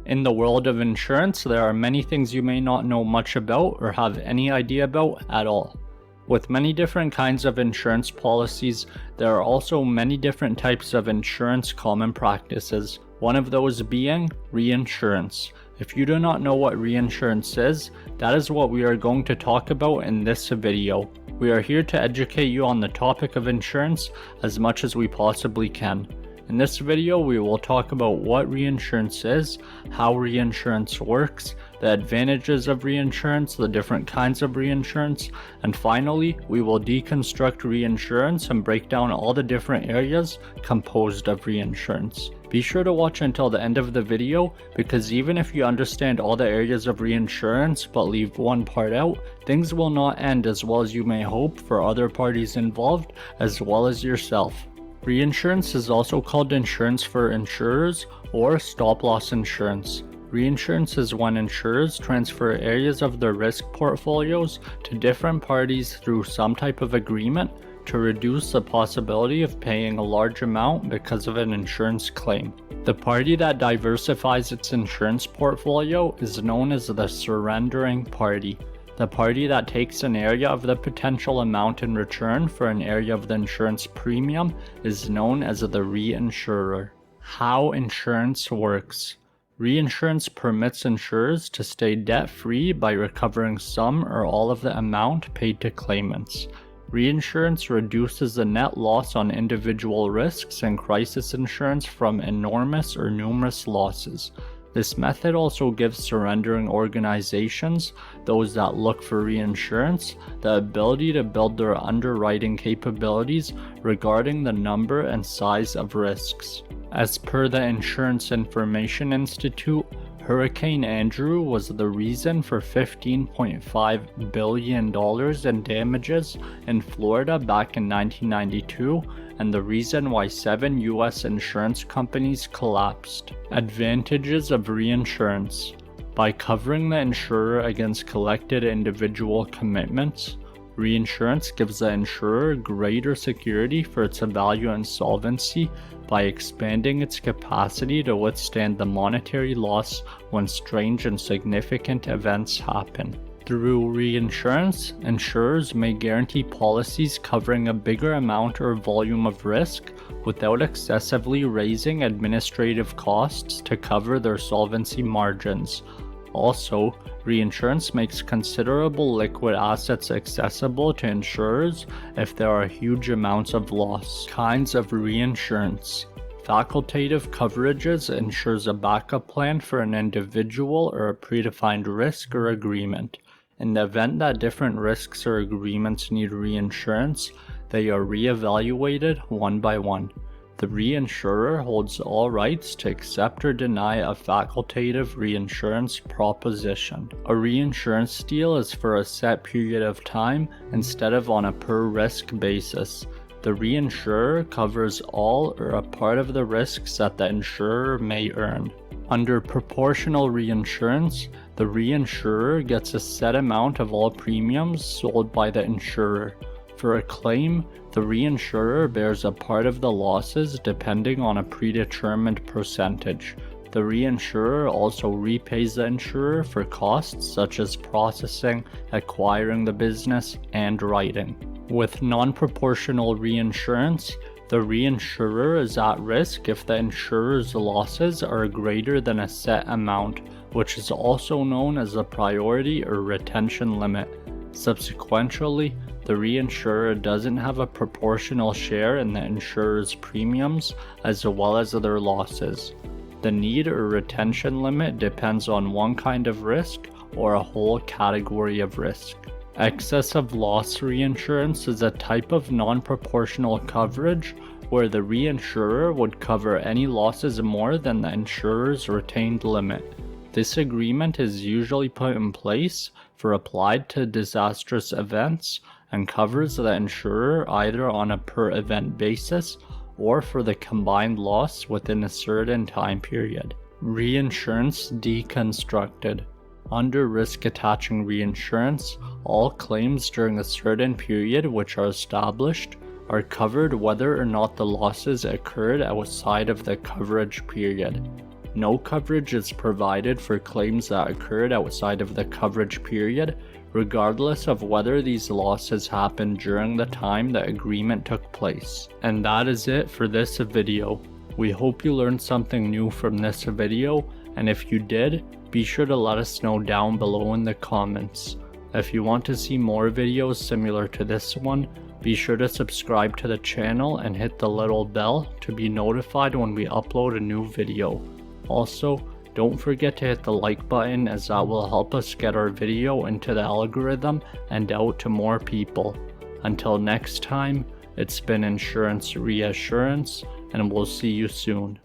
In the world of insurance, there are many things you may not know much about or have any idea about at all. With many different kinds of insurance policies, there are also many different types of insurance common practices, one of those being reinsurance. If you do not know what reinsurance is, that is what we are going to talk about in this video. We are here to educate you on the topic of insurance as much as we possibly can. In this video, we will talk about what reinsurance is, how reinsurance works, the advantages of reinsurance, the different kinds of reinsurance, and finally, we will deconstruct reinsurance and break down all the different areas composed of reinsurance. Be sure to watch until the end of the video, because even if you understand all the areas of reinsurance but leave one part out, things will not end as well as you may hope for other parties involved as well as yourself. Reinsurance is also called insurance for insurers or stop-loss insurance. Reinsurance is when insurers transfer areas of their risk portfolios to different parties through some type of agreement to reduce the possibility of paying a large amount because of an insurance claim. The party that diversifies its insurance portfolio is known as the surrendering party. The party that takes an area of the potential amount in return for an area of the insurance premium is known as the reinsurer. How insurance works. Reinsurance permits insurers to stay debt-free by recovering some or all of the amount paid to claimants. Reinsurance reduces the net loss on individual risks and crisis insurance from enormous or numerous losses. This method also gives surrendering organizations, those that look for reinsurance, the ability to build their underwriting capabilities regarding the number and size of risks. As per the Insurance Information Institute, Hurricane Andrew was the reason for $15.5 billion in damages in Florida back in 1992, and the reason why 7 US insurance companies collapsed. Advantages of reinsurance. By covering the insurer against collected individual commitments, reinsurance gives the insurer greater security for its value and solvency by expanding its capacity to withstand the monetary loss when strange and significant events happen. Through reinsurance, insurers may guarantee policies covering a bigger amount or volume of risk without excessively raising administrative costs to cover their solvency margins. Also, reinsurance makes considerable liquid assets accessible to insurers if there are huge amounts of loss. Kinds of reinsurance. Facultative coverages ensures a backup plan for an individual or a predefined risk or agreement. In the event that different risks or agreements need reinsurance, they are re-evaluated one by one. The reinsurer holds all rights to accept or deny a facultative reinsurance proposition. A reinsurance deal is for a set period of time instead of on a per-risk basis. The reinsurer covers all or a part of the risks that the insurer may earn. Under proportional reinsurance, the reinsurer gets a set amount of all premiums sold by the insurer. For a claim, the reinsurer bears a part of the losses depending on a predetermined percentage. The reinsurer also repays the insurer for costs such as processing, acquiring the business, and writing. With non-proportional reinsurance, the reinsurer is at risk if the insurer's losses are greater than a set amount, which is also known as a priority or retention limit. Subsequently, the reinsurer doesn't have a proportional share in the insurer's premiums as well as their losses. The need or retention limit depends on one kind of risk or a whole category of risk. Excess of loss reinsurance is a type of non-proportional coverage where the reinsurer would cover any losses more than the insurer's retained limit. This agreement is usually put in place for applied to disastrous events and covers the insurer either on a per-event basis or for the combined loss within a certain time period. Reinsurance Deconstructed. Under risk-attaching reinsurance, all claims during a certain period which are established are covered whether or not the losses occurred outside of the coverage period. No coverage is provided for claims that occurred outside of the coverage period, regardless of whether these losses happened during the time the agreement took place. And that is it for this video. We hope you learned something new from this video, and if you did, be sure to let us know down below in the comments. If you want to see more videos similar to this one, be sure to subscribe to the channel and hit the little bell to be notified when we upload a new video. Also, don't forget to hit the like button, as that will help us get our video into the algorithm and out to more people. Until next time, it's been Insurance Reassurance, and we'll see you soon.